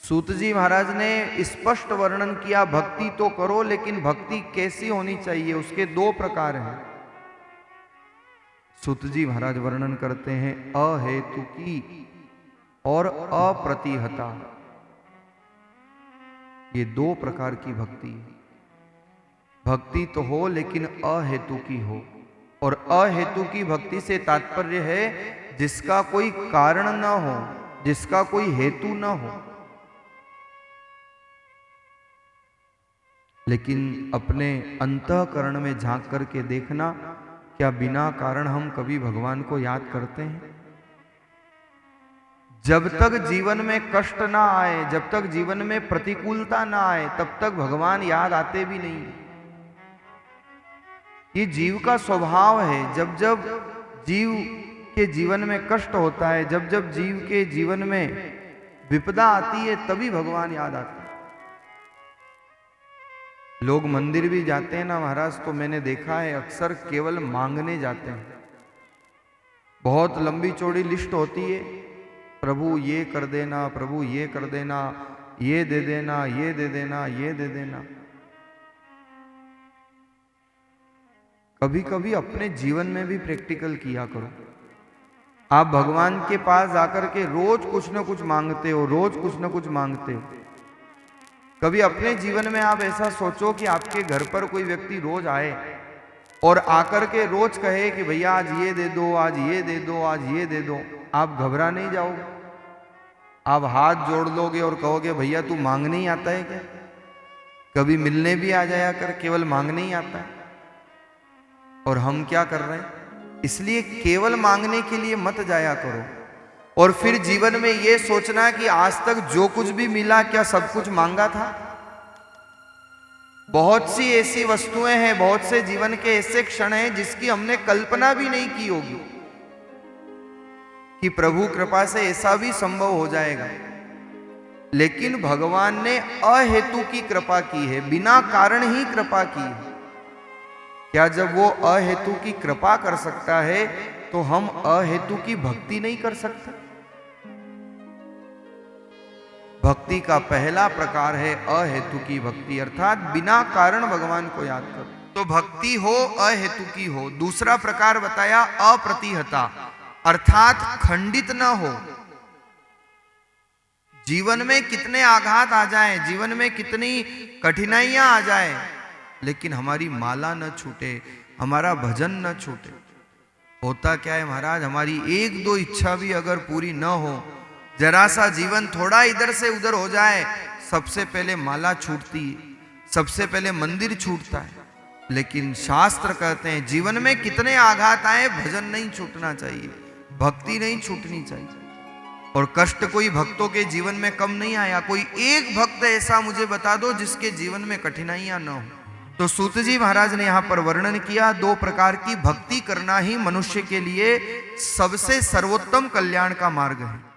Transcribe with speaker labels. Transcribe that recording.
Speaker 1: सूत जी महाराज ने स्पष्ट वर्णन किया, भक्ति तो करो लेकिन भक्ति कैसी होनी चाहिए, उसके दो प्रकार हैं। सूत जी महाराज वर्णन करते हैं अहेतुकी और अप्रतिहता। ये दो प्रकार की भक्ति है। भक्ति तो हो लेकिन अहेतुकी हो, और अहेतुकी भक्ति से तात्पर्य है जिसका कोई कारण न हो, जिसका कोई हेतु न हो। लेकिन अपने अंतःकरण में झांक करके देखना, क्या बिना कारण हम कभी भगवान को याद करते हैं? जब तक जीवन में कष्ट ना आए, जब तक जीवन में प्रतिकूलता ना आए, तब तक भगवान याद आते भी नहीं। ये जीव का स्वभाव है। जब जब जीव के जीवन में कष्ट होता है, जब जब जीव के जीवन में विपदा आती है, तभी भगवान याद आते हैं। लोग मंदिर भी जाते हैं ना महाराज, तो मैंने देखा है अक्सर केवल मांगने जाते हैं। बहुत लंबी चौड़ी लिस्ट होती है, प्रभु ये कर देना, प्रभु ये कर देना, ये दे देना, ये दे देना, ये दे देना। कभी कभी अपने जीवन में भी प्रैक्टिकल किया करो। आप भगवान के पास जाकर के रोज कुछ न कुछ मांगते हो, रोज कुछ न कुछ मांगते हो। कभी अपने जीवन में आप ऐसा सोचो कि आपके घर पर कोई व्यक्ति रोज आए और आकर के रोज कहे कि भैया आज ये दे दो, आज ये दे दो, आज ये दे दो। आप घबरा नहीं जाओगे? आप हाथ जोड़ लोगे और कहोगे भैया तू मांगने ही आता है क्या? कभी मिलने भी आ जाया कर, केवल मांगने ही आता है। और हम क्या कर रहे हैं? इसलिए केवल मांगने के लिए मत जाया करो, और फिर जीवन में ये सोचना कि आज तक जो कुछ भी मिला क्या सब कुछ मांगा था। बहुत सी ऐसी वस्तुएं हैं, बहुत से जीवन के ऐसे क्षण हैं जिसकी हमने कल्पना भी नहीं की होगी कि प्रभु कृपा से ऐसा भी संभव हो जाएगा। लेकिन भगवान ने अहेतु की कृपा की है, बिना कारण ही कृपा की है। क्या जब वो अहेतु की कृपा कर सकता है तो हम अहेतु की भक्ति नहीं कर सकते? भक्ति का पहला प्रकार है अहेतु की भक्ति, अर्थात बिना कारण भगवान को याद करो। तो भक्ति हो अहेतु की हो। दूसरा प्रकार बताया अप्रतिहता, अर्थात खंडित न हो। जीवन में कितने आघात आ जाएं, जीवन में कितनी कठिनाइयां आ जाएं, लेकिन हमारी माला न छूटे, हमारा भजन न छूटे। होता क्या है महाराज, हमारी एक दो इच्छा भी अगर पूरी न हो, जरा सा जीवन थोड़ा इधर से उधर हो जाए, सबसे पहले माला छूटती है, सबसे पहले मंदिर छूटता है। लेकिन शास्त्र कहते हैं जीवन में कितने आघात आए, भजन नहीं छूटना चाहिए, भक्ति नहीं छूटनी चाहिए। और कष्ट कोई भक्तों के जीवन में कम नहीं आया। कोई एक भक्त ऐसा मुझे बता दो जिसके जीवन में कठिनाइयां न हो। तो सूत जी महाराज ने यहां पर वर्णन किया, दो प्रकार की भक्ति करना ही मनुष्य के लिए सबसे सर्वोत्तम कल्याण का मार्ग है।